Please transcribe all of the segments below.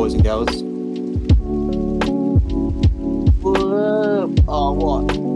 boys and girls. Oh, what?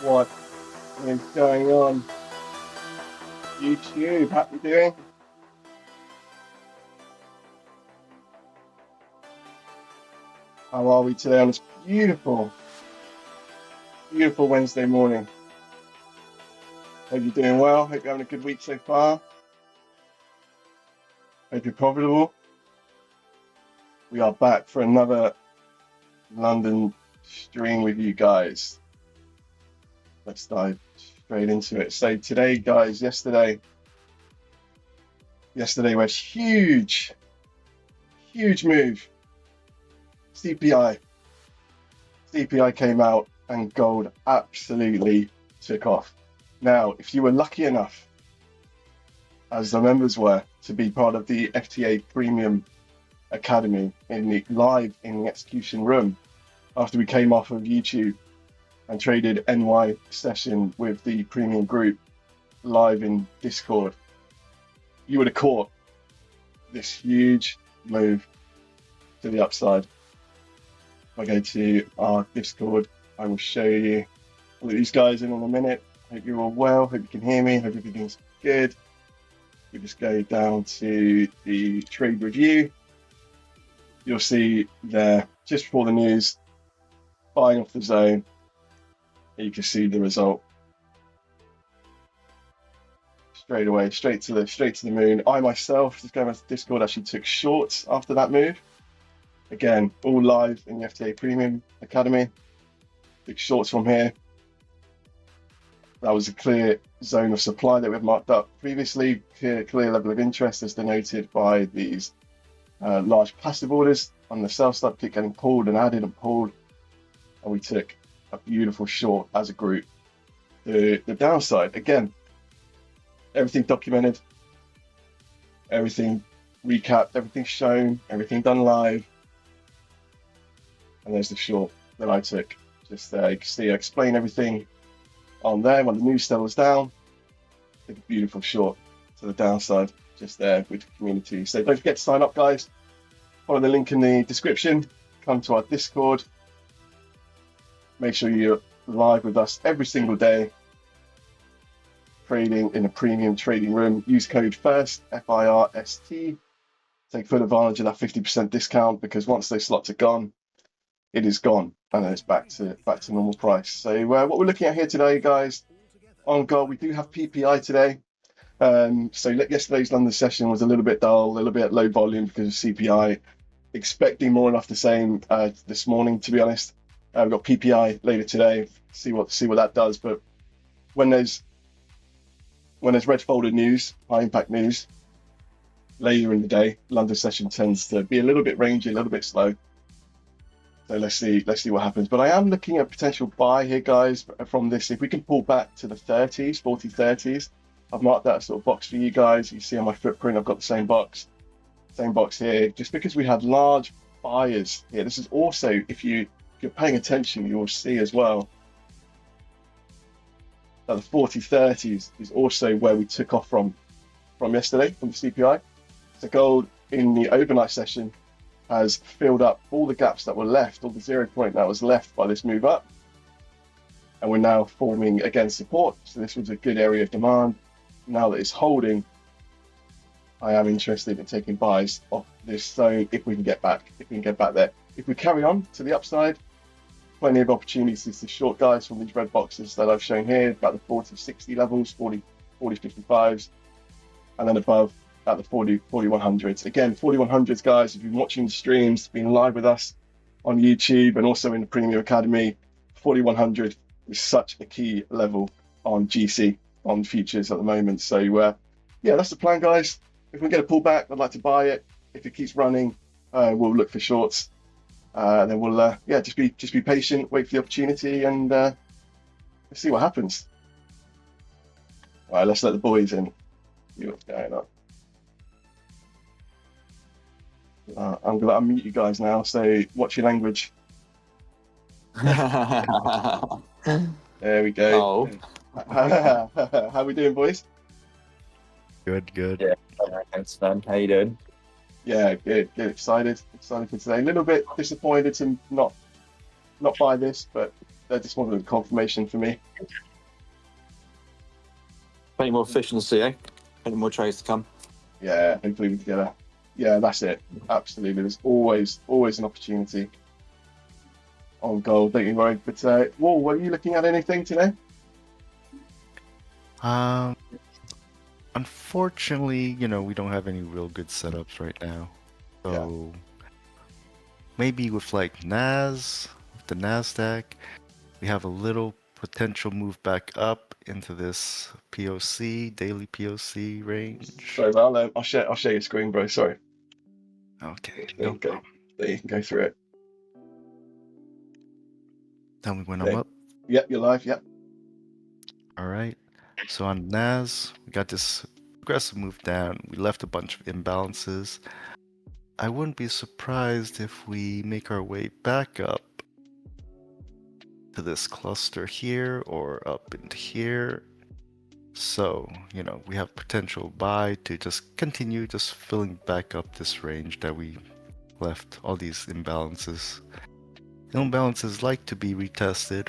What is going on? YouTube, how you doing? How are we today on this beautiful Wednesday morning? Hope you're doing well. Hope you're having a good week so far. Hope you're profitable. We are back for another London stream with you guys. Let's dive straight into it. So today, guys, yesterday was huge move. CPI came out and gold absolutely took off. Now, if you were lucky enough, as the members were, to be part of the FTA Premium Academy live in the execution room after we came off of YouTube and traded NY session with the premium group live in Discord, you would have caught this huge move to the upside. If I go to our Discord, I will show you all of these guys in a minute. Hope you're all well, hope you can hear me, hope everything's good. We just go down to the trade review. You'll see there, just before the news, buying off the zone. You can see the result. Straight away, straight to the moon. I myself, just going back to Discord, actually took shorts after that move. Again, all live in the FTA Premium Academy. Took shorts from here. That was a clear zone of supply that we've marked up previously. Clear level of interest as denoted by these large passive orders on the sell side, keep getting pulled and added and pulled. And we took a beautiful short as a group. The downside, again, everything documented, everything recapped, everything shown, everything done live. And there's the short that I took. Just there, you can see I explain everything on there when the news settles down. Take a beautiful short to the downside, just there with the community. So don't forget to sign up, guys. Follow the link in the description. Come to our Discord. Make sure you're live with us every single day. Trading in a premium trading room. Use code FIRST, FIRST. Take full advantage of that 50% discount, because once those slots are gone, it is gone, and then it's back to normal price. So what we're looking at here today, guys, on gold, we do have PPI today. So yesterday's London session was a little bit dull, a little bit low volume because of CPI. Expecting more enough the same this morning, to be honest. We've got PPI later today. See what that does. But when there's red folded news, high impact news, later in the day, London session tends to be a little bit rangy, a little bit slow. So let's see what happens. But I am looking at potential buy here, guys, from this. If we can pull back to the 30s, 40 30s, I've marked that sort of box for you guys. You see on my footprint, I've got the same box here. Just because we had large buyers here. This is also, if you're paying attention, you will see as well that the 40 30s is also where we took off from yesterday, from the CPI. So gold in the overnight session has filled up all the gaps that were left, all the 0 point that was left by this move up. And we're now forming against support. So this was a good area of demand. Now that it's holding, I am interested in taking buys off this zone if we can get back there. If we carry on to the upside, plenty of opportunities to short, guys, from these red boxes that I've shown here, about the 40 60 levels, 40 55s, and then above at the 40 100s. Again, 40 100s, guys, if you've been watching the streams, been live with us on YouTube and also in the Premium Academy, 40 100 is such a key level on GC, on futures at the moment. So yeah, that's the plan, guys. If we get a pullback, I'd like to buy it. If it keeps running, we'll look for shorts. Then we'll just be patient, wait for the opportunity, and let's see what happens. All right, let's let the boys in. See what's going on. I'm going to unmute you guys now, so watch your language. There we go. Oh. How we doing, boys? Good. Yeah, thanks, man. How you doing? Yeah, good. Excited for today. A little bit disappointed to not buy this, but that just wanted a confirmation for me. Plenty more efficiency, eh? Plenty more trades to come. Yeah, hopefully we can get a. Yeah, that's it. Absolutely. There's always an opportunity. on gold, don't you worry. But Wall, were you looking at anything today? Um, Unfortunately, we don't have any real good setups right now. So maybe with like with the Nasdaq, we have a little potential move back up into this POC, daily POC range. Sorry, Val. I'll share your screen, bro. Sorry. Okay, There no you go. problem. There you can go through it. Tell me when There. I'm up. Yep, you're live. Yep. All right. So on NAS, we got this aggressive move down. We left a bunch of imbalances. I wouldn't be surprised if we make our way back up to this cluster here or up into here. So, we have potential buy to just continue just filling back up this range that we left all these imbalances. Imbalances like to be retested.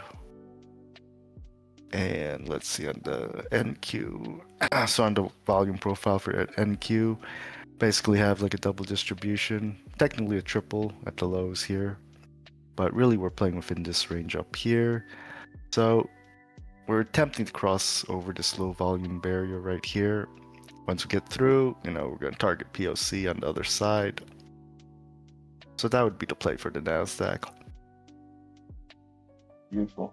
And let's see on the NQ. So on the volume profile for NQ, basically have like a double distribution, technically a triple at the lows here. But really we're playing within this range up here. So we're attempting to cross over this low volume barrier right here. Once we get through, we're going to target POC on the other side. So that would be the play for the Nasdaq. Beautiful.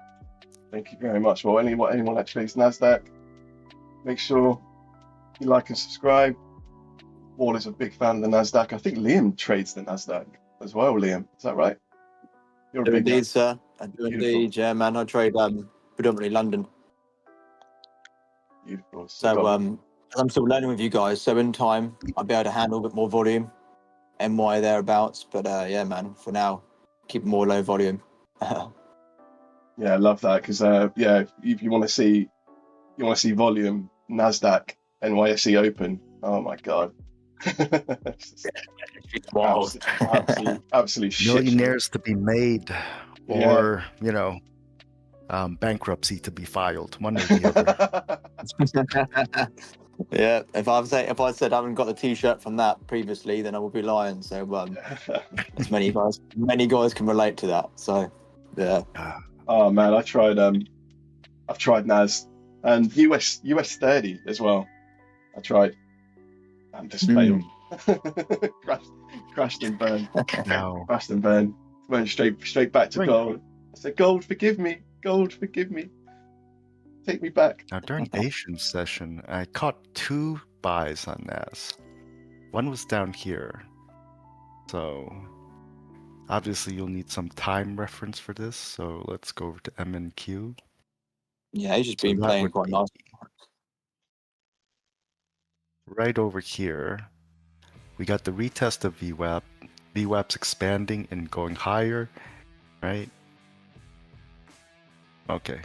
Thank you very much. Well, anyone that trades Nasdaq, make sure you like and subscribe. Wall is a big fan of the Nasdaq. I think Liam trades the Nasdaq as well. Liam, is that right? You're a Do big indeed, sir. I do Beautiful. indeed, yeah, man. I trade predominantly London. Beautiful. So I'm still learning with you guys. So in time, I'll be able to handle a bit more volume, MY thereabouts. But yeah, man. For now, keep more low volume. Yeah, I love that because if you want to see volume, Nasdaq, NYSE Open. Oh my god. Wild. Absolutely shit. Millionaires to be made, or bankruptcy to be filed, one or the other. Yeah, if I said I haven't got the T-shirt from that previously, then I would be lying. So as many guys can relate to that. So yeah. Oh man, I've tried NAS and US 30 as well. I tried and just failed. crashed and burned. No. Crashed and burned. Went straight back to gold. I said, gold, forgive me. Gold, forgive me. Take me back. Now during Asian session, I caught 2 buys on NAS. One was down here. So obviously you'll need some time reference for this. So let's go over to MNQ. Yeah, he's just been playing quite nice. Right over here, we got the retest of VWAP. VWAP's expanding and going higher, right? Okay,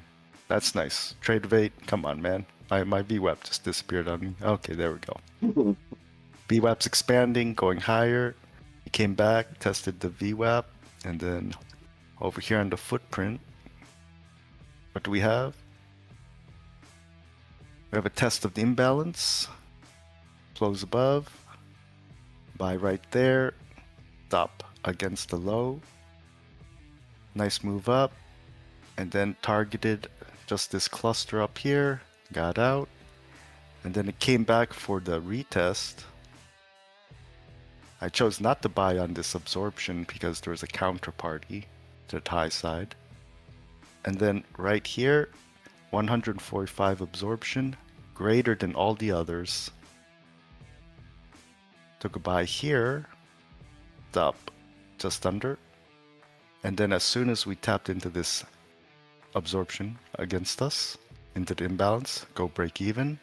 that's nice. Trade of 8, come on, man. My VWAP just disappeared on me. Okay, there we go. VWAP's expanding, going higher. He came back, tested the VWAP, and then over here on the footprint, what do we have? We have a test of the imbalance. Close above. Buy right there. Stop against the low. Nice move up. And then targeted just this cluster up here. Got out. And then it came back for the retest. I chose not to buy on this absorption because there was a counterparty to the high side. And then right here, 145 absorption, greater than all the others. Took a buy here, stop just under. And then as soon as we tapped into this absorption against us, into the imbalance, go break even,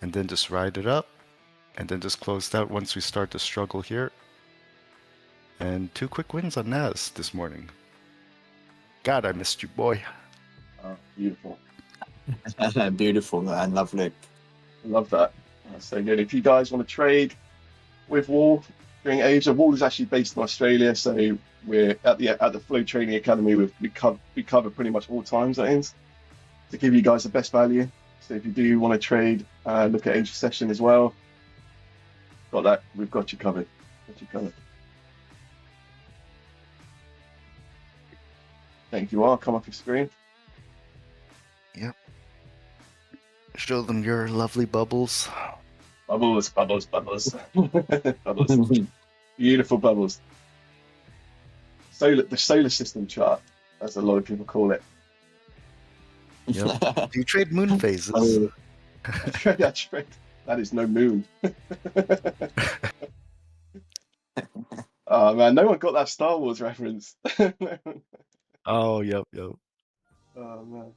and then just ride it up, and then just closed out once we start to struggle here. And 2 quick wins on NAS this morning. God, I missed you, boy. Oh, beautiful. Beautiful, man. Lovely. Love that. That's so good. If you guys want to trade with Wall during Asia, Wall is actually based in Australia, so we're at the Flow Trading Academy. We cover pretty much all time zones to give you guys the best value. So if you do want to trade, look at Asia session as well. Got that. We've got you covered. think you are. Come off your screen. Yep. Show them your lovely bubbles. Bubbles, bubbles, bubbles. Bubbles. Beautiful bubbles. The solar system chart, as a lot of people call it. Yep. Do you trade moon phases? That is no moon. Oh man, no one got that Star Wars reference. Oh, yep. Oh man.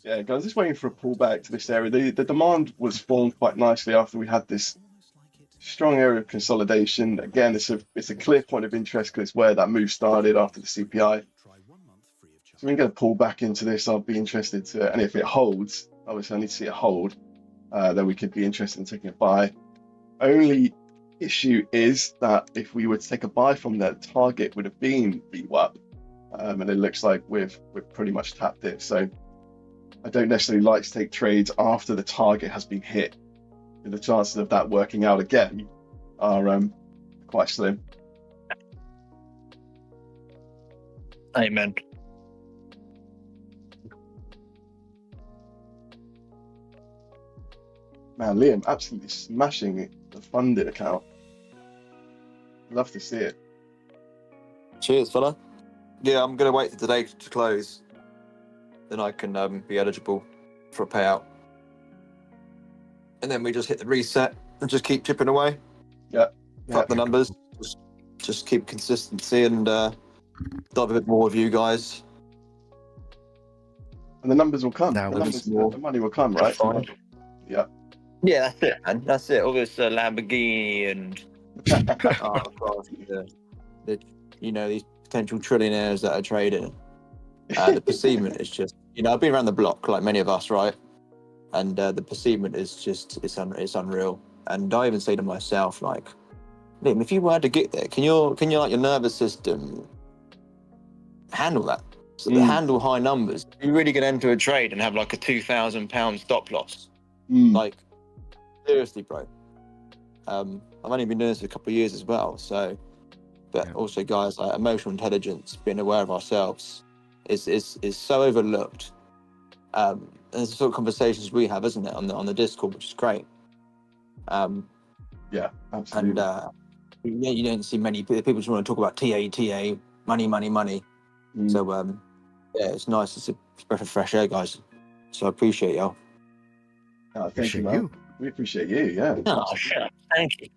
Yeah, guys, just waiting for a pullback to this area. The demand was formed quite nicely after we had this strong area of consolidation. Again, it's a clear point of interest because it's where that move started after the CPI. So we're going to pull back into this. I'll be interested to, and if it holds, obviously I need to see it hold, then we could be interested in taking a buy. Only issue is that if we were to take a buy from there, the target would have been VWAP, and it looks like we've pretty much tapped it. So I don't necessarily like to take trades after the target has been hit. The chances of that working out again are quite slim. Amen. Man, Liam, absolutely smashing the funded account. Love to see it. Cheers, fella. Yeah, I'm going to wait for today to close. Then I can be eligible for a payout. And then we just hit the reset and just keep chipping away. Yeah. Cut the numbers. Just keep consistency and dive a bit more with you guys. And the numbers will come. Now The money will come, right? Yeah. Yeah, that's it, man. That's it. All this Lamborghini and these potential trillionaires that are trading. The perceivement is just, I've been around the block like many of us, right? And the perceivement is just it's unreal. And I even say to myself, like, Liam, if you were to get there, can your nervous system handle that? So handle high numbers. You're really gonna enter a trade and have like a £2,000 stop loss. Like, seriously, bro. I've only been doing this for a couple of years as well, so also, guys, like, emotional intelligence, being aware of ourselves is so overlooked. There's the sort of conversations we have, isn't it, on the Discord, which is great. Yeah, absolutely. And you don't see many people just want to talk about TA, money. So it's nice. It's a breath of fresh air, guys. So I appreciate y'all. Thank you, man. We appreciate you. Yeah. Oh, sure. Thank you.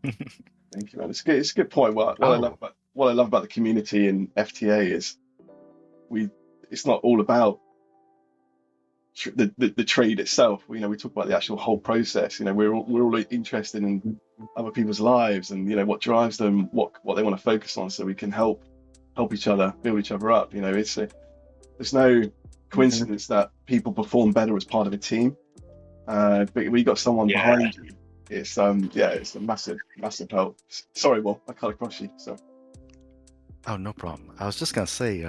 Thank you, man. It's a good point. What I love about the community in FTA is it's not all about the trade itself. We talk about the actual whole process. We're all interested in other people's lives and what drives them, what they want to focus on, so we can help each other, build each other up. There's no coincidence that people perform better as part of a team. But we got someone behind you. It's a massive help. Sorry, Will, I cut across you. So. Oh, no problem. I was just gonna say,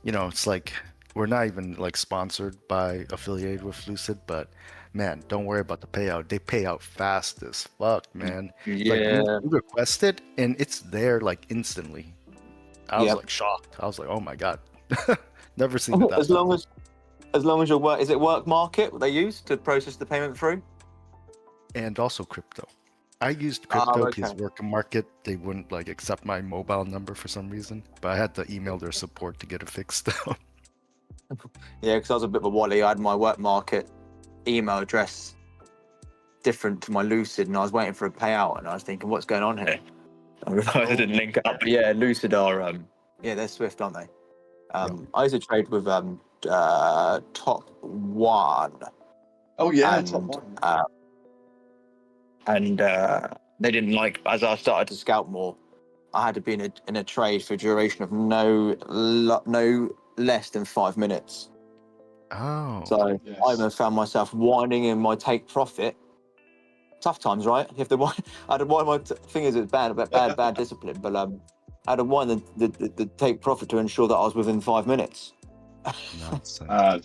it's like we're not even like sponsored by affiliated with Lucid, but man, don't worry about the payout. They pay out fast as fuck, man. Yeah. Like, we requested and it's there like instantly. I was like shocked. I was like, oh my god, never seen it that. As long as your work, is it work market what they use to process the payment through? And also crypto. I used crypto because work market, they wouldn't like accept my mobile number for some reason, but I had to email their support to get it fixed. Yeah, because I was a bit of a wally. I had my work market email address different to my Lucid, and I was waiting for a payout, and I was thinking, what's going on here? I realised I didn't link it up. But yeah, Lucid are they're Swift, aren't they? I used to trade with Top One. Oh yeah, Top One. And they didn't like, as I started to scout more, I had to be in a trade for a duration of no less than 5 minutes. Oh. So yes. I even found myself winding in my take profit. Tough times, right? You have to wind. I had to wind my fingers. It's bad discipline, but I had to wind the take profit to ensure that I was within 5 minutes.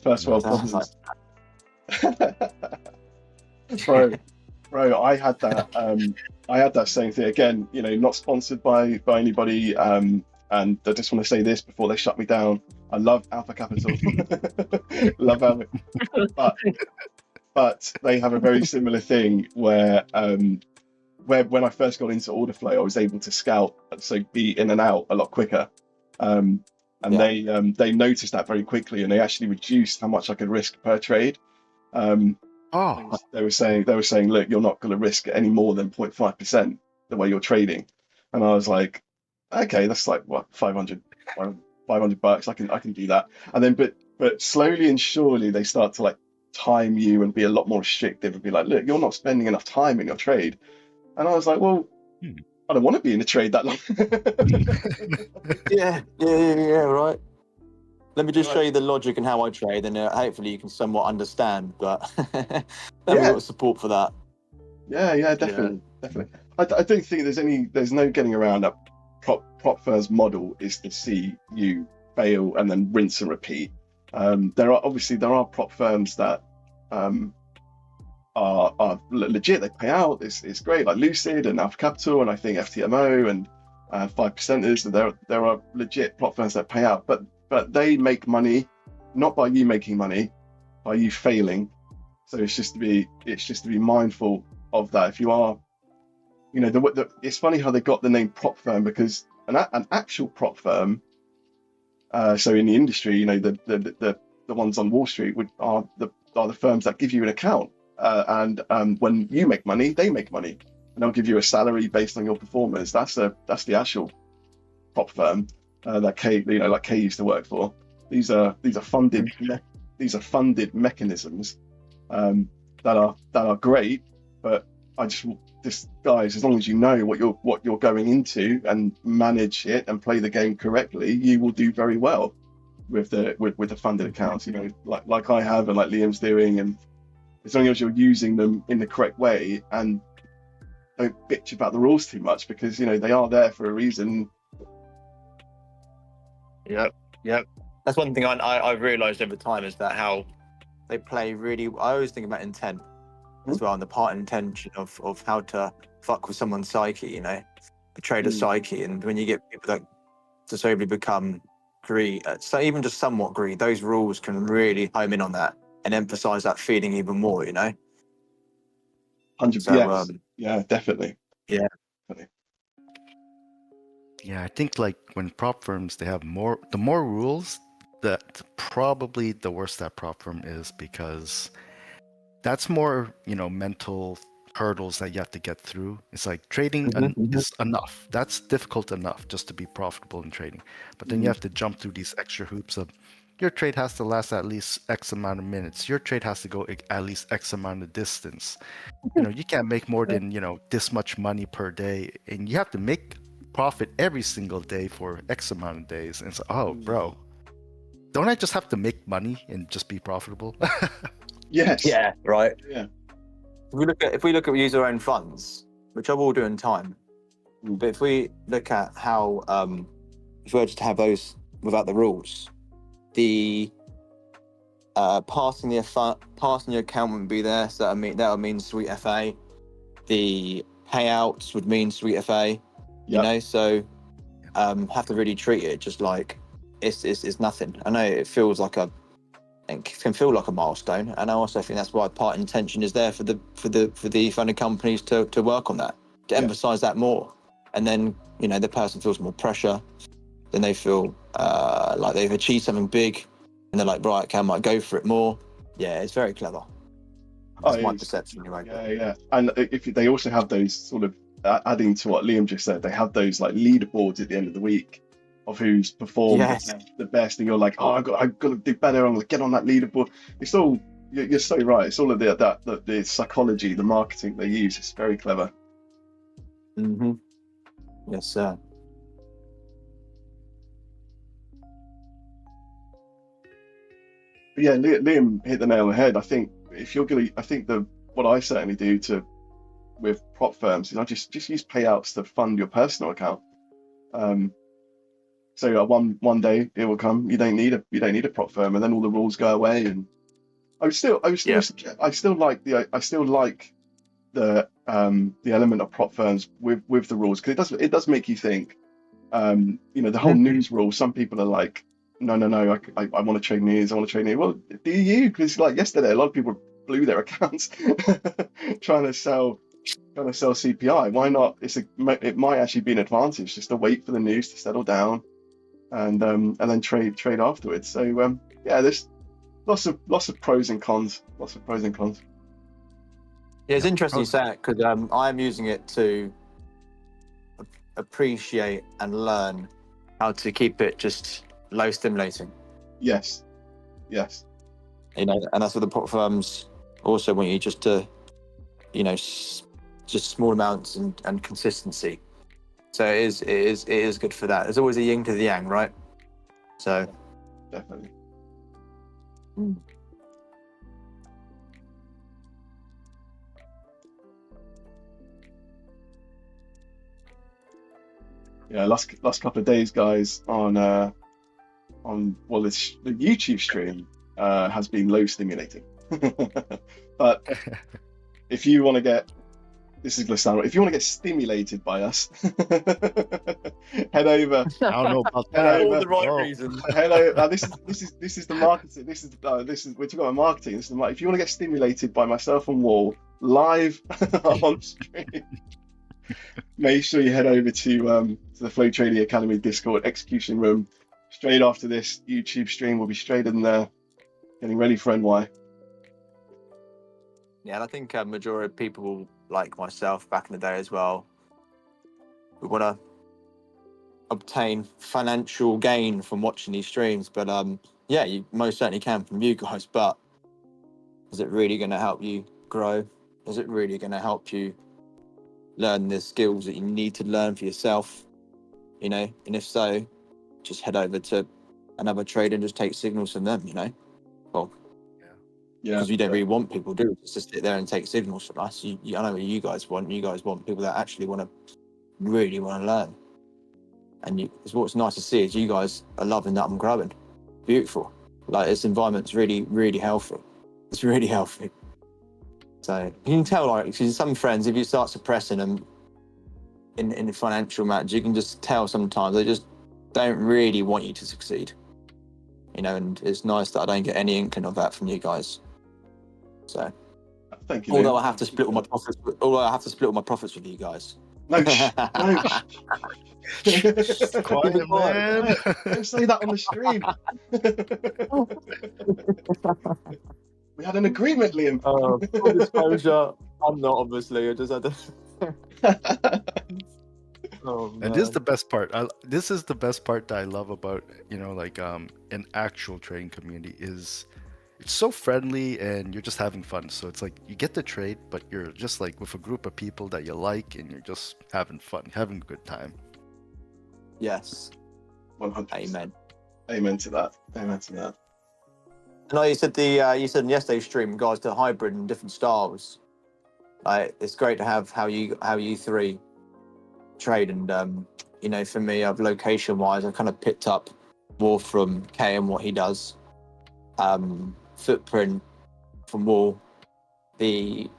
First world problems. Bro, I had that. I had that same thing again. Not sponsored by anybody. And I just want to say this before they shut me down. I love Alpha Capital. Love Alpha. But they have a very similar thing where when I first got into order flow, I was able to scout, so be in and out a lot quicker. And they noticed that very quickly, and they actually reduced how much I could risk per trade. They were saying, look, you're not going to risk any more than 0.5% the way you're trading. And I was like, okay, that's like what, 500 bucks. I can do that. And then, but slowly and surely they start to like time you and be a lot more restrictive and be like, look, you're not spending enough time in your trade. And I was like, well, I don't want to be in a trade that long. yeah, right. Let me just show you the logic and how I trade, and hopefully you can somewhat understand. But we've got support for that. Yeah, definitely. I don't think there's no getting around that. Prop firm's model is to see you fail and then rinse and repeat. There are prop firms that are legit. They pay out. It's great, like Lucid and Alpha Capital, and I think FTMO and 5%ers. There are legit prop firms that pay out, but they make money not by you making money, by you failing. So it's just to be mindful of that. If you are, it's funny how they got the name prop firm, because an actual prop firm, so in the industry, the ones on Wall Street are the firms that give you an account, and when you make money, they make money, and they'll give you a salary based on your performance. That's the actual prop firm that Kay used to work for. These are funded mechanisms that are great, but guys, as long as you know what you're going into and manage it and play the game correctly, you will do very well with the funded accounts. Like I have and like Liam's doing, and as long as you're using them in the correct way and don't bitch about the rules too much, because they are there for a reason. Yep. That's one thing I've realised over time, is that how they play really. I always think about intent as well, and the part intention of how to fuck with someone's psyche, the trader's psyche. And when you get people that disabled become greed, so even just somewhat greed, those rules can really home in on that and emphasize that feeling even more. 100%. So, yeah, definitely. Yeah. Yeah, I think like when prop firms, they have the more rules, that probably the worse that prop firm is, because that's more, mental hurdles that you have to get through. It's like trading is enough. That's difficult enough just to be profitable in trading. But then you have to jump through these extra hoops of your trade has to last at least X amount of minutes. Your trade has to go at least X amount of distance. You can't make more than, this much money per day. And you have to make profit every single day for X amount of days. And it's bro, don't I just have to make money and just be profitable? Yes. Yeah, right. Yeah. If we look at user own funds, which I will do in time, but if we look at how if we were just to have those without the rules, the passing your account wouldn't be there, so that would mean sweet FA. The payouts would mean sweet FA. So have to really treat it just like it's nothing. I know it feels like it can feel like a milestone, and I also think that's why part intention is there for the funded companies to work on that, to emphasize that more. And then the person feels more pressure, then they feel like they've achieved something big, and they're like, right, okay, I might go for it more. Yeah, it's very clever. That's my perception anyway. Yeah. And if they also have those sort of, adding to what Liam just said, they have those like leaderboards at the end of the week of who's performed the best, and you're like, I've got to do better. I'm going to get on that leaderboard. It's all, you're so right. It's all of the psychology, the marketing they use. It's very clever. Yes, sir. But yeah, Liam hit the nail on the head. I think what I certainly do with prop firms is I just use payouts to fund your personal account. So one day it will come. You don't need a prop firm, and then all the rules go away. And I still like the element of prop firms with the rules, because it does make you think. The whole news rule. Some people are like, no, I want to trade news. I want to trade news. Well, do you? Because like yesterday, a lot of people blew their accounts trying to sell CPI. Why not? It might actually be an advantage just to wait for the news to settle down and then trade afterwards. So yeah, there's lots of pros and cons. Lots of pros and cons. Yeah, it's interesting you say it because I'm using it to appreciate and learn how to keep it just low stimulating. Yes. And that's what the prop firms also want you just to, just small amounts and consistency. So it is good for that. There's always a yin to the yang, right? So Definitely. Yeah, last couple of days, guys, on the YouTube stream has been low stimulating. But if you want to get if you want to get stimulated by us, head over. I don't know about Head that. over. all the right reasons. Head over. This is the marketing. We're talking about marketing. If you want to get stimulated by myself and Wall live on stream, make sure you head over to the Flow Trading Academy Discord execution room. Straight after this YouTube stream, we'll be straight in there, getting ready for NY. Yeah, and I think a majority of people like myself back in the day as well, we want to obtain financial gain from watching these streams. But yeah, you most certainly can from you guys. But is it really going to help you grow? Is it really going to help you learn the skills that you need to learn for yourself? And if so, just head over to another trader and just take signals from them. Well, Yeah, because we don't really want people to just sit there and take signals from us. I know what you guys want. You guys want people that actually really want to learn. And what's nice to see is you guys are loving that I'm growing. Beautiful. Like this environment's really, really healthy. It's really healthy. So you can tell, like, because some friends, if you start suppressing them in financial matters, you can just tell sometimes they just don't really want you to succeed. And it's nice that I don't get any inkling of that from you guys. So, thank you. Although I have to split all my profits with you guys. No, Quiet, man. Don't say that on the stream. We had an agreement, Liam. Full disclosure, I'm not, obviously. I just had to. And this is the best part. This is the best part that I love about an actual trading community is it's so friendly and you're just having fun. So it's like you get to trade, but you're just like with a group of people that you like, and you're just having fun, having a good time. Yes. 100%. Amen. Amen to that. Amen to that. No, you said in yesterday's stream, guys, the hybrid and different styles. It's great to have how you three trade, and for me, I've location-wise, I kind of picked up more from Kay and what he does. Footprint from Wall, the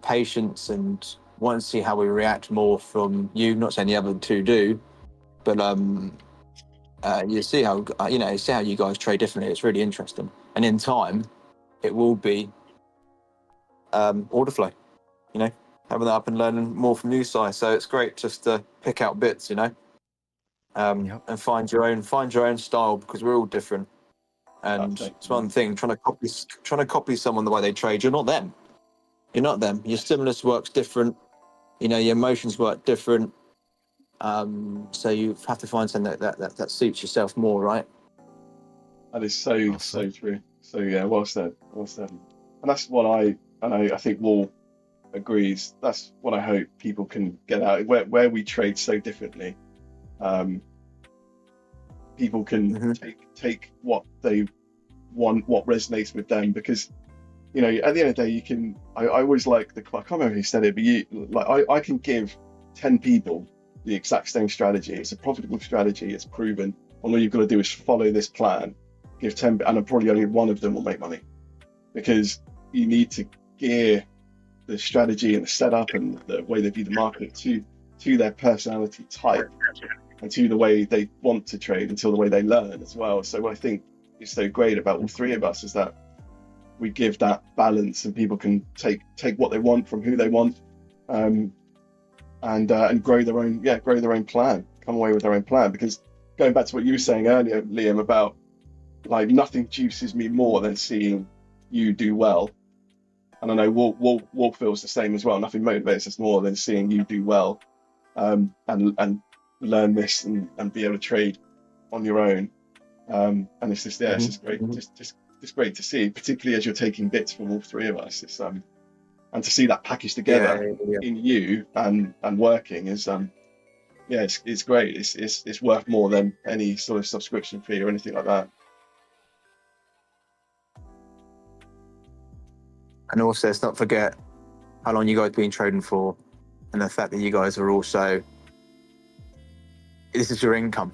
patience, and want to see how we react more from you. Not saying the other two do, but you see how you guys trade differently. It's really interesting, and in time, it will be order flow. Having that up and learning more from you guys. So it's great just to pick out bits, and find your own style, because we're all different. And it's one thing trying to copy someone the way they trade. You're not them. Your stimulus works different. Your emotions work different. So you have to find something that suits yourself more, right? That is so true. So yeah, well said. And that's what I think Wall agrees. That's what I hope people can get out where we trade so differently. People can take what they want, what resonates with them, because at the end of the day, you can. I always like I can't remember who said it, but I can give 10 people the exact same strategy. It's a profitable strategy. It's proven. All you've got to do is follow this plan. Give 10, and probably only one of them will make money, because you need to gear the strategy and the setup and the way they view the market to to their personality type and to the way they want to trade and to the way they learn as well. So what I think is so great about all three of us is that we give that balance, and people can take what they want from who they want, and grow their own plan, come away with their own plan. Because going back to what you were saying earlier, Liam, about like nothing juices me more than seeing you do well. And I know Wolf feels the same as well. Nothing motivates us more than seeing you do well, and learn this and be able to trade on your own. And it's just it's just great, just great to see, particularly as you're taking bits from all three of us. It's and to see that packaged together in you and working is it's great. It's worth more than any sort of subscription fee or anything like that. And also, let's not forget how long you guys have been trading for, and the fact that you guys are also, this is your income.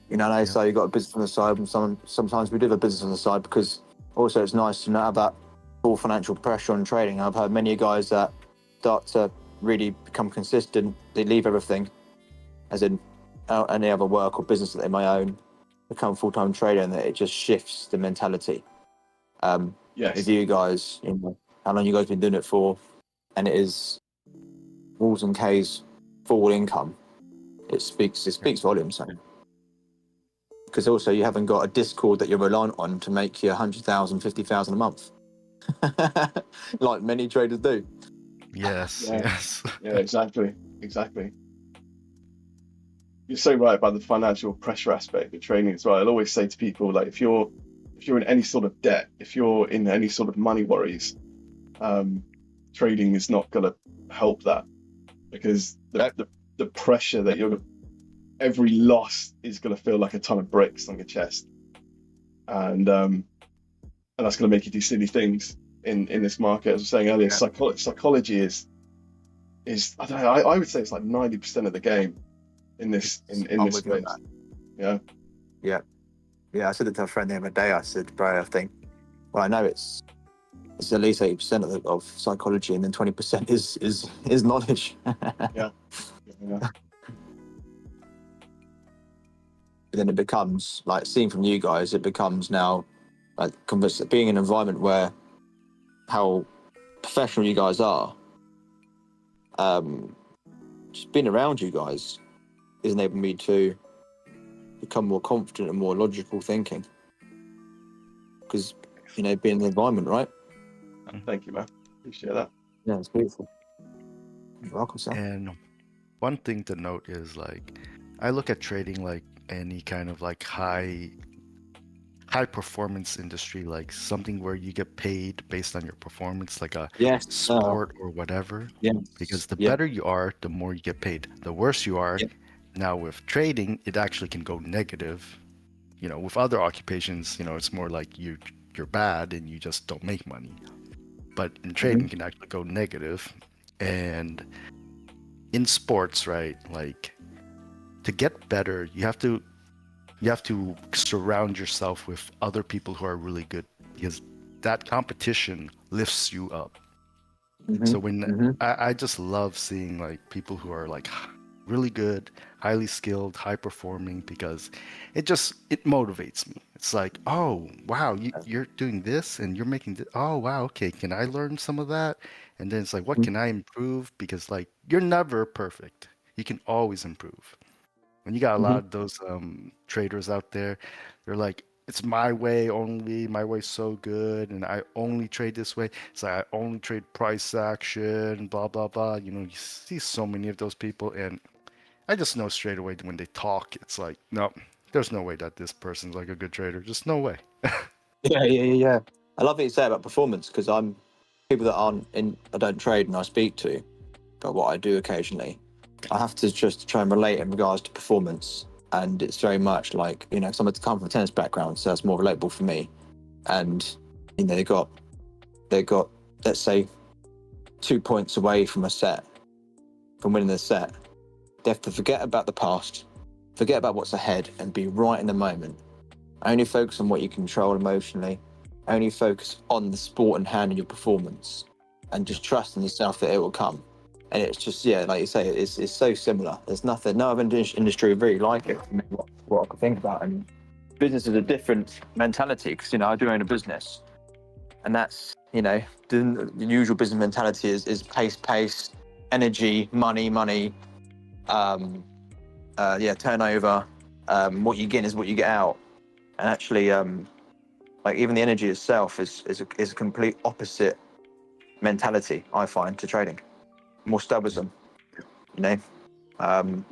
You know, so you've got a business on the side, and sometimes we do have a business on the side because also it's nice to not have that full financial pressure on trading. I've heard many guys that start to really become consistent, they leave everything, as in any other work or business that they may own, become full-time trader, and that it just shifts the mentality. Yes. With you guys, you know, how long you guys been doing it for, and it is Walls and K's full income. It speaks volumes. So. Because also you haven't got a Discord that you're reliant on to make you 100,000, 50,000 a month, like many traders do. Yes. Yeah, exactly. You're so right about the financial pressure aspect of trading as well. I'll always say to people, like, if you're in any sort of debt, if you're in any sort of money worries, trading is not going to help that, because the pressure that every loss is going to feel like a ton of bricks on your chest, and that's going to make you do silly things in this market. As I was saying earlier, psychology is I don't know. I would say it's like 90% of the game in this space. Yeah, I said it to a friend the other day. I said, bro, I know it's at least 80% of psychology, and then 20% is knowledge. Yeah. But then it becomes, like, seeing from you guys, it becomes now like being in an environment where how professional you guys are, just being around you guys has enabled me to become more confident and more logical thinking, because, you know, being in the environment, right? Thank you, man. Appreciate that. Yeah, it's beautiful. You're welcome, sir. And one thing to note is, like, I look at trading like any kind of like high performance industry, like something where you get paid based on your performance, like a sport or whatever. Because the better you are, the more you get paid. The worse you are, now with trading, it actually can go negative. You know, with other occupations, you know, it's more like you're bad and you just don't make money. But in trading, it can actually go negative. And in sports, right, like, to get better, you have to surround yourself with other people who are really good, because that competition lifts you up. So when I just love seeing like people who are like really good, highly skilled, high performing, because it motivates me. It's like, oh wow, you're doing this and you're making this. Oh wow, okay, can I learn some of that? And then it's like, what can I improve? Because like, you're never perfect. You can always improve. When you got a lot of those traders out there, they're like, it's my way only. My way's so good, and I only trade this way. It's like, I only trade price action, blah blah blah. You know, you see so many of those people, and I just know straight away when they talk, it's like, no, there's no way that this person's like a good trader. Just no way. Yeah. I love what you say about performance, because I'm people that I don't trade and I speak to, but what I do occasionally, I have to just try and relate in regards to performance. And it's very much like, you know, because I come from a tennis background, so that's more relatable for me. And, you know, they got, let's say, 2 points away from winning the set. They have to forget about the past, forget about what's ahead, and be right in the moment. Only focus on what you control emotionally. Only focus on the sport in hand and your performance, and just trust in yourself that it will come. and it's just like you say, it's so similar. There's nothing, no other industry really like it. What I can think about, and business is a different mentality because I do own a business, and that's the usual business mentality is pace, energy, money, turnover. What you get is what you get out, and actually, like even the energy itself is a complete opposite mentality. I find to trading, more stubborn,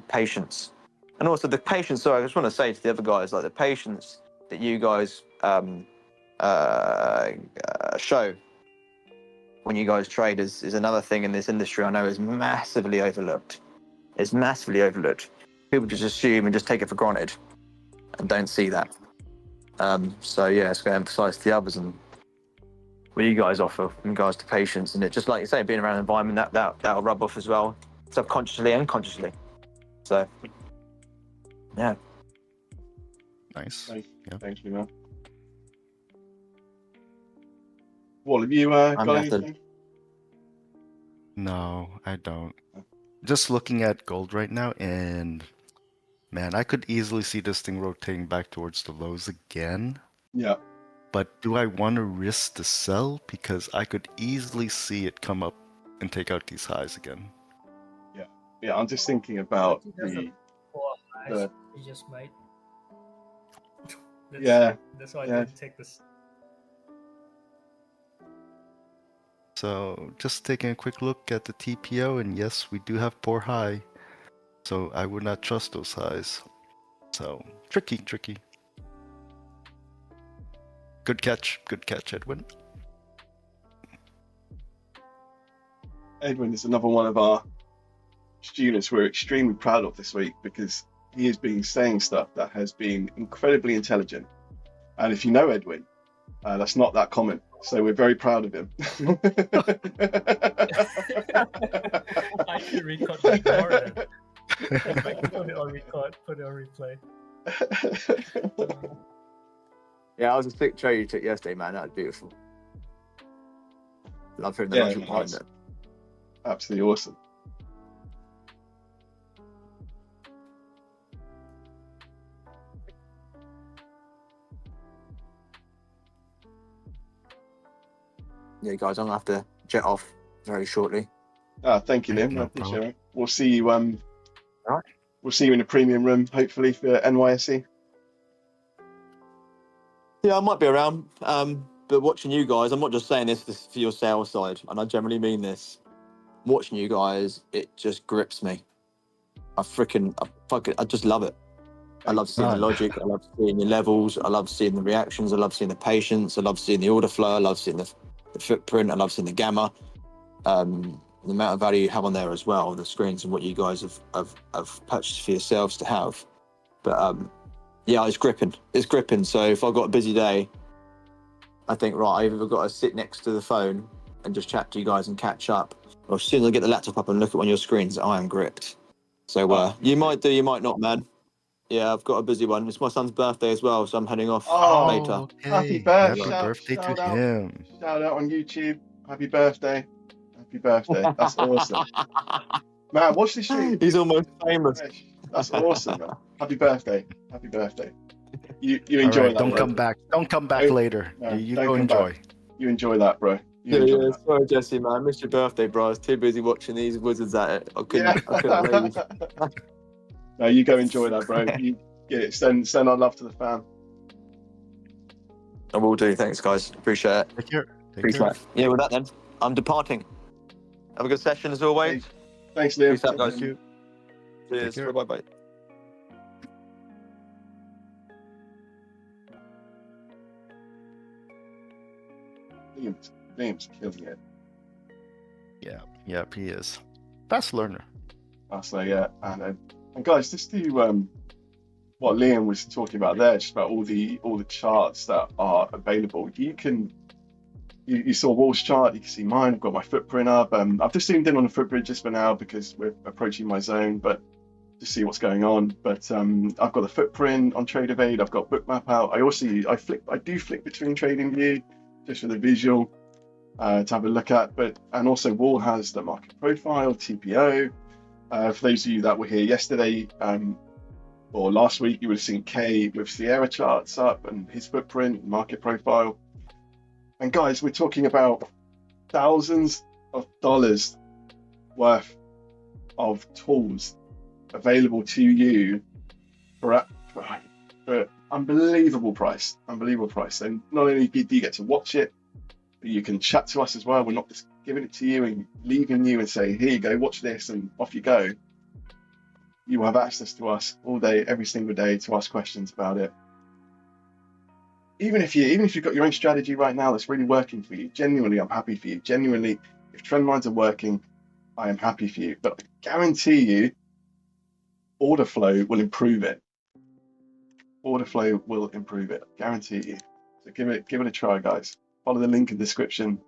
patience, and also the patience. So I just want to say to the other guys, like the patience that you guys show when you guys trade is another thing in this industry I know is massively overlooked. It's massively overlooked. People just assume and just take it for granted and don't see that. So it's going to emphasize the others and what you guys offer in regards to patience, and it just like you say, being around an environment that'll rub off as well, subconsciously and consciously. So yeah. Nice. Thank you, man. Wall, have you got anything? No, I don't. Just looking at gold right now, and man, I could easily see this thing rotating back towards the lows again. Yeah. But do I want to risk the sell? Because I could easily see it come up and take out these highs again. Yeah, I'm just thinking about you just made. That's why I didn't take this. So just taking a quick look at the TPO, and yes, we do have poor high. So I would not trust those highs. So tricky. Good catch, Edwin. Edwin is another one of our students we're extremely proud of this week because he has been saying stuff that has been incredibly intelligent. And if you know Edwin, that's not that common. So we're very proud of him. I should record that more then. Put it on record, put it on replay. Yeah, I was a sick trade you took yesterday, man. That was beautiful. Love hearing the logic behind it. Absolutely awesome. Yeah, guys, I'm gonna have to jet off very shortly. Thank you, Liam. No I appreciate problem. it. We'll see you. Right. We'll see you in the premium room, hopefully for NYSE. Yeah, I might be around. But watching you guys, I'm not just saying this for your sales side, and I generally mean this. Watching you guys, it just grips me. I just love it. I love seeing the logic. I love seeing your levels. I love seeing the reactions. I love seeing the patience. I love seeing the order flow. I love seeing the footprint. I love seeing the gamma. The amount of value you have on there as well, the screens and what you guys have purchased for yourselves to have. But it's gripping. It's gripping. So if I've got a busy day, I think, right, I've either got to sit next to the phone and just chat to you guys and catch up, or as soon as I get the laptop up and look at one of your screens, I am gripped. So you might do, you might not, man. Yeah, I've got a busy one. It's my son's birthday as well, so I'm heading off later. Okay. Happy birthday! Happy birthday shout to out. him. Shout out on YouTube. Happy birthday! Happy birthday! That's awesome, man. Watch this stream. He's almost famous. That's awesome, man. Happy birthday! Happy birthday! You enjoy that. Don't bro. come back. Don't come back later. No, you don't go come enjoy. back. You enjoy that, bro. Yeah, sorry, Jesse, man. I missed your birthday, bro. I was too busy watching these wizards at it. I couldn't leave. No, you go enjoy that, bro. You get it. Send our love to the fam. I will do. Thanks, guys. Appreciate it. Take care. Appreciate it. Yeah, with that then, I'm departing. Have a good session as always. Thanks, Liam. Peace out, guys. Thank you. Cheers. Take care. Bye-bye. Liam's killing it. Yeah, he is. Fast learner. So yeah, and guys, just to what Liam was talking about there, just about all the charts that are available. You saw Wall's chart, you can see mine. I've got my footprint up. I've just zoomed in on the footprint just for now because we're approaching my zone, but to see what's going on. But I've got the footprint on TradeEvade. I've got Bookmap out. I do flick between TradingView just for the visual. to have a look at. And also Wall has the market profile, TPO. For those of you that were here yesterday or last week, you would have seen Kay with Sierra charts up and his footprint, market profile. And guys, we're talking about thousands of dollars worth of tools available to you for unbelievable price. And not only do you get to watch it, but you can chat to us as well. We're not just giving it to you and leaving you and say, here you go, watch this, and off you go. You will have access to us all day, every single day, to ask questions about it. Even if you've got your own strategy right now that's really working for you, genuinely, I'm happy for you. Genuinely, if trend lines are working, I am happy for you. But I guarantee you, order flow will improve it. Order flow will improve it. I guarantee you. So give it a try, guys. Follow the link in the description.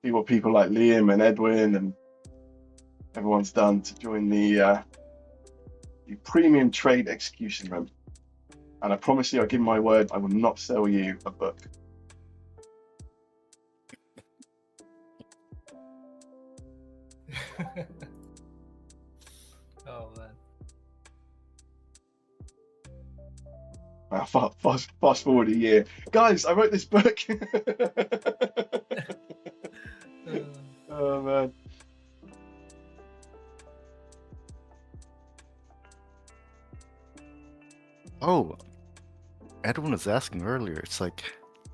See what people like Liam and Edwin and everyone's done to join the premium trade execution room. And I promise you, I give my word, I will not sell you a book. Oh man. Fast forward a year. Guys, I wrote this book. Oh man. Oh, Edwin was asking earlier. It's like,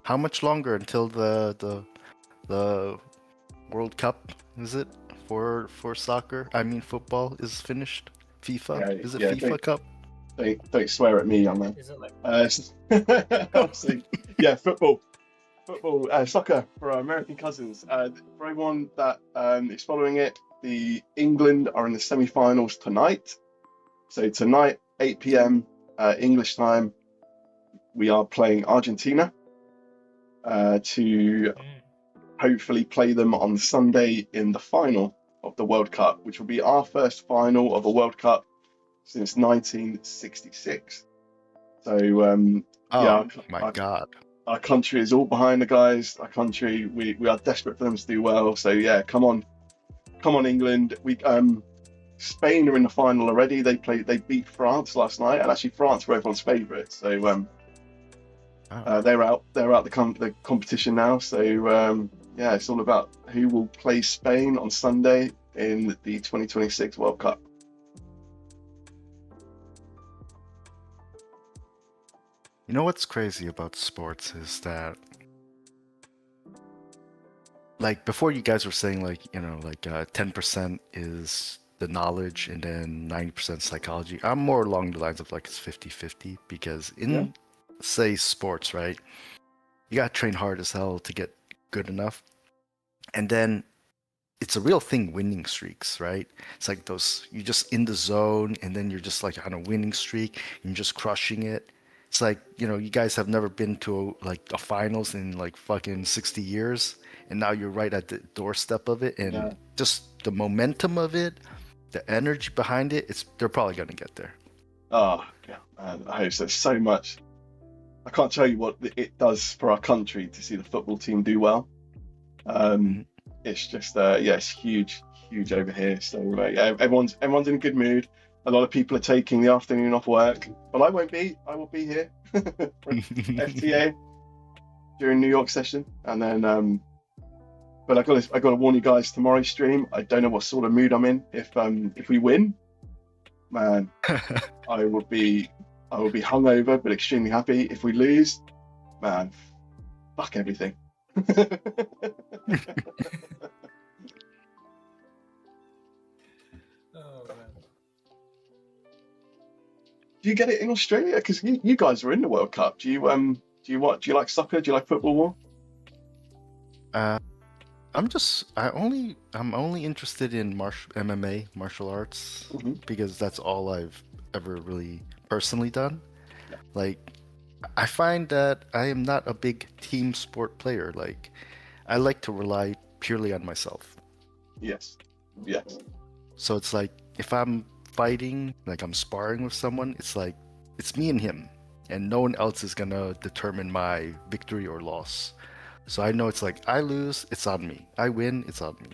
how much longer until the World Cup is it for soccer? I mean, football is finished. FIFA Yeah, is it yeah, FIFA Cup? Don't swear at me on that. Is it like Obviously, yeah, football, soccer for our American cousins. For everyone that is following it, the England are in the semi-finals tonight. So tonight, 8 p.m. English time, we are playing Argentina to hopefully play them on Sunday in the final of the World Cup, which will be our first final of a World Cup since 1966. So My God. Our country is all behind the guys. Our country, we are desperate for them to do well. So yeah, come on England. Spain are in the final already. They beat France last night, and actually France were everyone's favourite. So they're out the competition now. So yeah, it's all about who will play Spain on Sunday in the 2026 World Cup. You know what's crazy about sports is that, like, before you guys were saying, like, 10% is the knowledge and then 90% psychology. I'm more along the lines of like it's 50-50 because in say sports, right? You gotta train hard as hell to get good enough. And then it's a real thing, winning streaks, right? It's like those, you're just in the zone and then you're just like on a winning streak and you're just crushing it. It's like, you guys have never been to a finals in like fucking 60 years. And now you're right at the doorstep of it. And just the momentum of it, the energy behind it, they're probably going to get there. Oh, yeah. I hope so. So much. I can't tell you what it does for our country to see the football team do well. It's just, it's huge over here. So, yeah, everyone's in a good mood. A lot of people are taking the afternoon off work, but I won't be. I will be here for FTA during New York session. And then, but I got to warn you guys, tomorrow's stream, I don't know what sort of mood I'm in. If we win, man, I will be hungover but extremely happy. If we lose, man, fuck everything. oh man. Do you get it in Australia? Because you guys were in the World Cup. Do you like soccer? Do you like football more? I'm only interested in MMA, martial arts, because that's all I've ever really personally done. Yeah. Like, I find that I am not a big team sport player. Like, I like to rely purely on myself. Yes. So it's like, if I'm fighting, like I'm sparring with someone, it's like, it's me and him. and no one else is gonna determine my victory or loss. So I know it's like I lose, it's on me. I win, it's on me.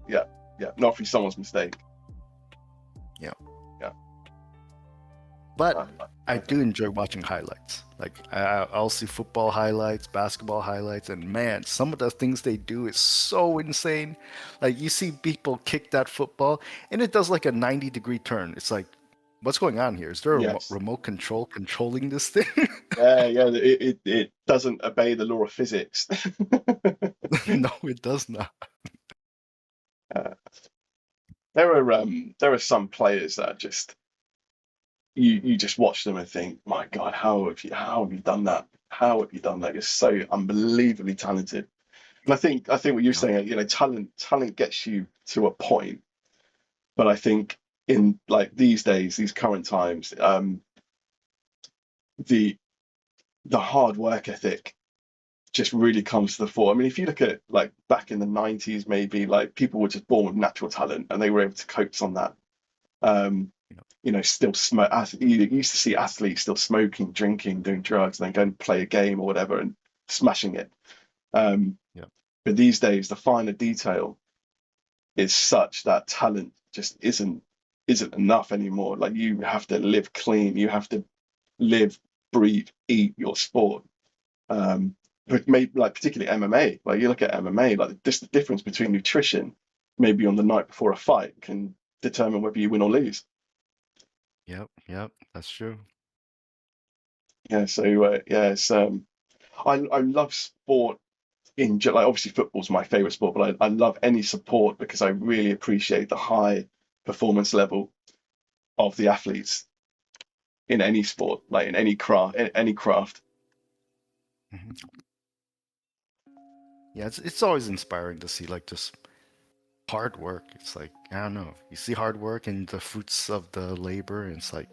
Yeah, not through someone's mistake. But I do enjoy watching highlights. Like I'll see football highlights, basketball highlights, and man, some of the things they do is so insane. Like you see people kick that football, and it does like a 90-degree turn. It's like, what's going on here? Is there a Yes. remote control controlling this thing? Yeah, it doesn't obey the law of physics. No, it does not. There are some players that are just you just watch them and think, my God, how have you done that? How have you done that? You're so unbelievably talented. And I think what you're saying, talent gets you to a point, but I think in like these days, these current times, the hard work ethic just really comes to the fore. I mean, if you look at like back in the 90s, maybe like people were just born with natural talent and they were able to coax on that. Still smoke. You used to see athletes still smoking, drinking, doing drugs, and then going to play a game or whatever and smashing it. But these days, the finer detail is such that talent just isn't enough anymore. Like you have to live clean. You have to live, breathe, eat your sport. But maybe like particularly MMA. Like you look at MMA, like just the difference between nutrition, maybe on the night before a fight, can determine whether you win or lose. Yep, that's true. Yeah, so it's I love sport in like obviously football's my favorite sport, but I love any support because I really appreciate the high performance level of the athletes in any sport, like in any craft. Mm-hmm. Yeah, it's always inspiring to see like just hard work. It's like, I don't know, you see hard work and the fruits of the labor, and it's like,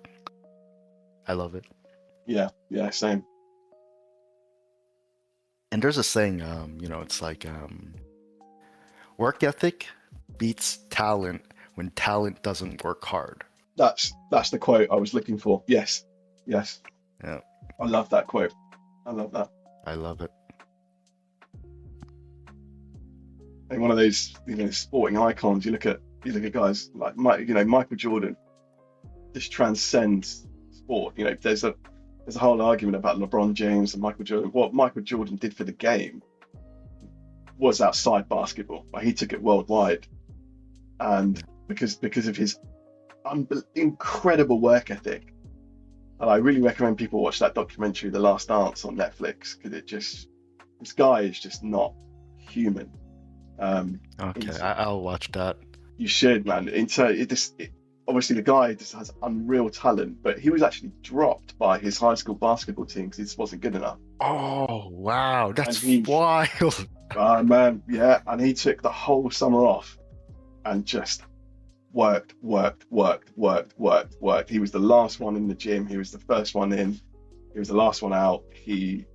I love it. Yeah, same. And there's a saying, it's like work ethic beats talent when talent doesn't work hard. That's the quote I was looking for. Yes. Yeah, I love that quote. I love that. I love it. And one of those sporting icons. You look at guys like Michael Jordan just transcends sport. There's a whole argument about LeBron James and Michael Jordan. What Michael Jordan did for the game was outside basketball. He took it worldwide, and because of his incredible work ethic. And I really recommend people watch that documentary, The Last Dance, on Netflix, because this guy is just not human. Okay, I'll watch that. You should, man. Obviously the guy just has unreal talent, but he was actually dropped by his high school basketball team because he just wasn't good enough. Oh wow, that's wild. Man, yeah, and he took the whole summer off and just worked. He was the last one in the gym. He was the first one in. He was the last one out. He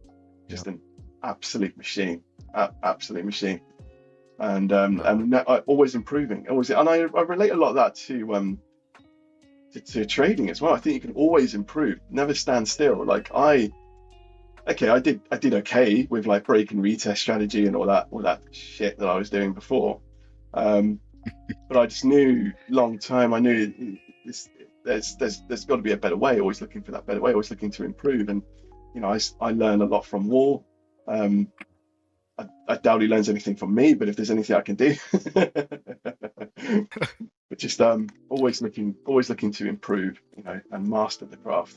just an absolute machine, absolute machine. And always improving, and I relate a lot of that to trading as well. I think you can always improve, never stand still. Like I did okay with like break and retest strategy and all that shit that I was doing before, but I just knew long term. I knew there's got to be a better way. Always looking for that better way. Always looking to improve, and I learned a lot from war. I doubt he learns anything from me, but if there's anything I can do, but just always looking to improve, and master the craft.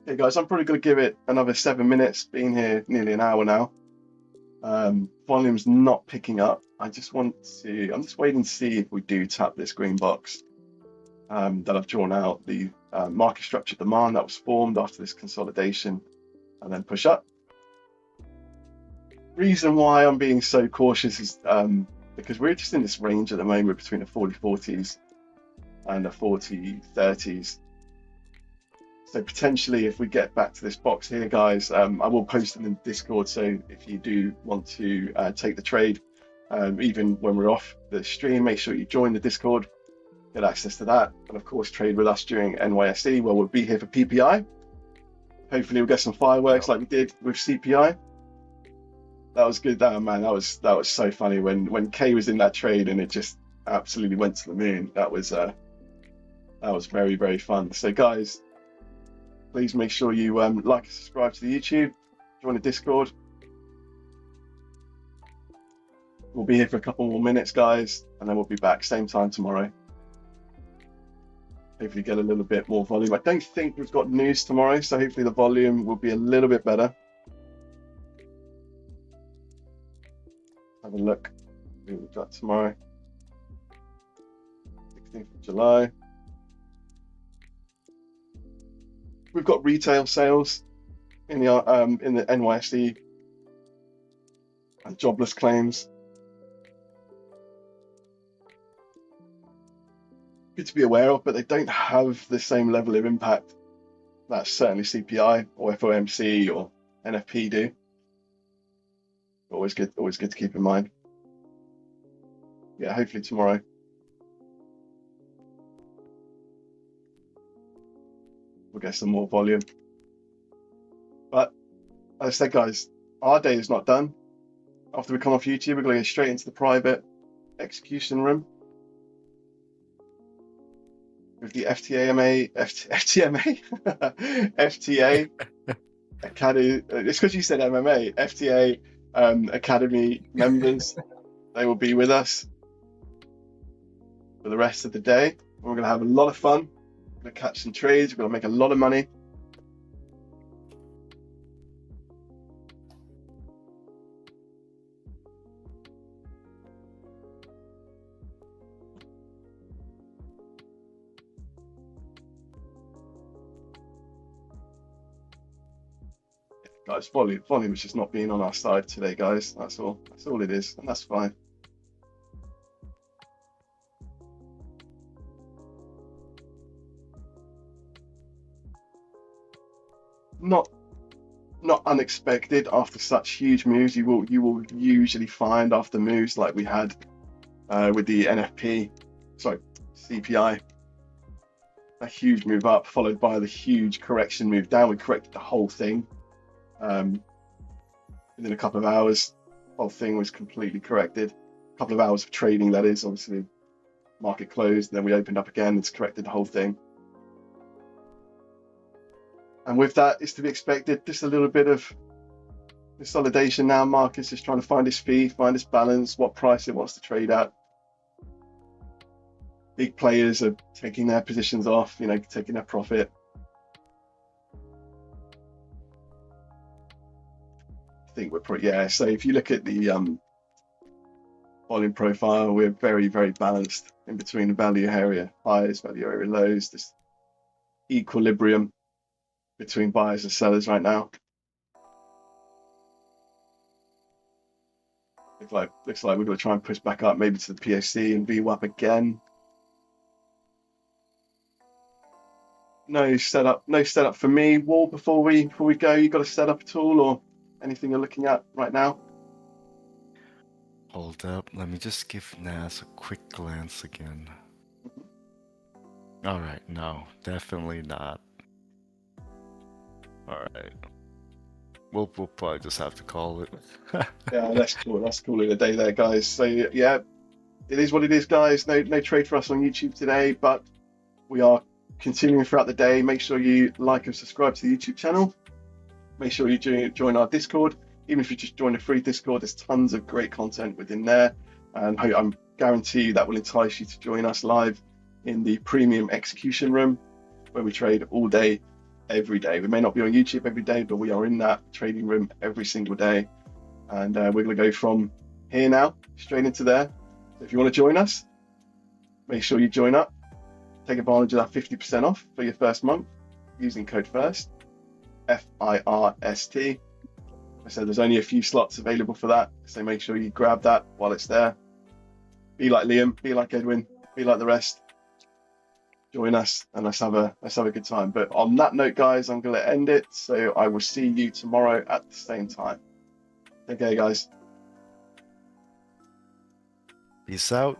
Okay, guys, I'm probably going to give it another 7 minutes. Been here nearly an hour now. Volume's not picking up. I'm just waiting to see if we do tap this green box that I've drawn out, the market structure demand that was formed after this consolidation, and then push up. Reason why I'm being so cautious is because we're just in this range at the moment between the 40-40s and the 40-30s. So potentially, if we get back to this box here, guys, I will post it in Discord. So if you do want to take the trade, even when we're off the stream. Make sure you join the Discord, get access to that, and of course trade with us during NYSE, where we'll be here for PPI. Hopefully we'll get some fireworks like we did with CPI. That was good. That was so funny when Kay was in that trade and it just absolutely went to the moon. That was very, very fun. So guys, please make sure you like and subscribe to the YouTube, join the Discord. We'll be here for a couple more minutes, guys, and then we'll be back same time tomorrow. Hopefully get a little bit more volume. I don't think we've got news tomorrow, so hopefully the volume will be a little bit better. Have a look. See what we've got tomorrow. 16th of July. We've got retail sales in the NYSE and jobless claims. Good to be aware of, but they don't have the same level of impact that certainly CPI or FOMC or NFP do. Always good to keep in mind. Yeah, hopefully tomorrow. We'll get some more volume. But as I said, guys, our day is not done. After we come off YouTube, we're going to go straight into the private execution room with the FTA Academy. It's because you said MMA. FTA Academy members. They will be with us for the rest of the day. We're going to have a lot of fun. We're going to catch some trades. We're going to make a lot of money. Guys, volume is just not being on our side today, guys. That's all it is, and that's fine. Not unexpected after such huge moves. You will usually find after moves like we had with the CPI, a huge move up followed by the huge correction move down. We corrected the whole thing. Within a couple of hours, the whole thing was completely corrected. A couple of hours of trading, that is. Obviously, market closed, and then we opened up again. It's corrected the whole thing. And with that, it's to be expected. Just a little bit of consolidation now. Market's just trying to find his feet, find his balance, what price it wants to trade at. Big players are taking their positions off, taking their profit. I think we're pretty, so if you look at the volume profile, we're very, very balanced in between the value area highs, value area lows. This equilibrium between buyers and sellers right now. Looks like we're going to try and push back up maybe to the POC and VWAP again. No setup for me. Wall, before we go, you got a setup at all or anything you're looking at right now? Hold up, let me just give Nas a quick glance again. All right, no, definitely not. All right, we'll probably just have to call it. Yeah, let's call it a day there, guys. So yeah, it is what it is, guys. No trade for us on YouTube today, but we are continuing throughout the day. Make sure you like and subscribe to the YouTube channel. Make sure you join our Discord. Even if you just join a free Discord, there's tons of great content within there. And I guarantee you that will entice you to join us live in the premium execution room, where we trade all day, every day. We may not be on YouTube every day, but we are in that trading room every single day. And we're going to go from here now, straight into there. So if you want to join us, make sure you join up. Take advantage of that 50% off for your first month using code FIRST. FIRST. I said there's only a few slots available for that, so make sure you grab that while it's there. Be like Liam, be like Edwin, be like the rest. Join us and let's have a good time. But on that note, guys, I'm going to end it. So I will see you tomorrow at the same time. Take care, guys. Peace out.